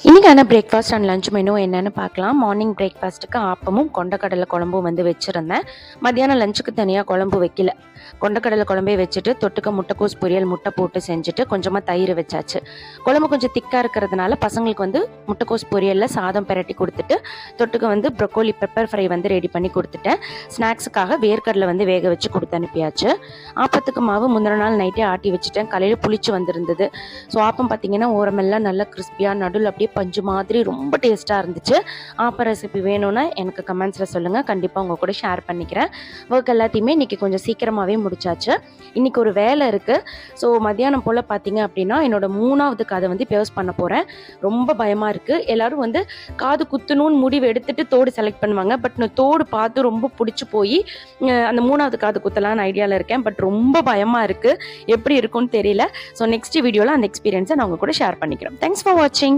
இன்றைக்கான breakfast and lunch menu என்னென்னு பார்க்கலாம். மார்னிங் பிரேக்ஃபாஸ்ட்டுக்கு ஆப்பமும் கொண்டக்கடலை குழம்பும் வச்சுருந்தேன். மத்தியானம் லஞ்சுக்கு தனியாக குழம்பு வைக்கல. கொண்டக்கடலை குழம்பே வச்சுட்டு தொட்டுக்க முட்டைக்கோஸ் பொரியல் முட்டை போட்டு செஞ்சுட்டு கொஞ்சமாக தயிர் வச்சாச்சு. குழம்பு கொஞ்சம் திக்காக இருக்கிறதுனால பசங்களுக்கு முட்டைக்கோஸ் பொரியலில் சாதம் பெரட்டி கொடுத்துட்டு தொட்டுக்க ப்ரொக்கோலி பெப்பர் ஃப்ரை ரெடி பண்ணி கொடுத்துட்டேன். ஸ்நாக்ஸுக்காக வேர்க்கடலை வேக வச்சு கொடுத்து அனுப்பியாச்சு. ஆப்பத்துக்கு மாவு முந்தின நாள் நைட்டே ஆட்டி வச்சுட்டேன். காலையில் புளிச்சு வந்திருந்தது. ஸோ ஆப்பம் பார்த்திங்கன்னா ஓரமெல்லாம் நல்லா கிறிஸ்பியாக நடுவில் அப்படியே பஞ்சு மாதிரி ரொம்ப டேஸ்ட்டாக இருந்துச்சு. ஆப்ப ரெசிபி வேணும்னா எனக்கு கமெண்ட்ஸில் சொல்லுங்கள், கண்டிப்பாக உங்கள் கூட ஷேர் பண்ணிக்கிறேன். ஒர்க் எல்லாத்தையுமே இன்றைக்கி கொஞ்சம் சீக்கிரமாகவே முடிச்சாச்சு. இன்றைக்கி ஒரு வேலை இருக்குது. ஸோ மத்தியானம் போல் பார்த்திங்க அப்படின்னா என்னோடய 3வது காதை பேர்ஸ் பண்ண போகிறேன். ரொம்ப பயமாக இருக்குது. எல்லோரும் காது குத்தணும்னு முடிவு எடுத்துகிட்டு தோடு செலக்ட் பண்ணுவாங்க. பட் நான் தோடு பார்த்து ரொம்ப பிடிச்சி போய் அந்த 3வது காது குத்தலான்னு ஐடியாவில் இருக்கேன். பட் ரொம்ப பயமாக இருக்குது, எப்படி இருக்கும்னு தெரியல. ஸோ நெக்ஸ்ட் வீடியோவில் அந்த எக்ஸ்பீரியன்ஸை நான் உங்கள் கூட ஷேர் பண்ணிக்கிறேன். தேங்க்ஸ் ஃபார் வாட்சிங்.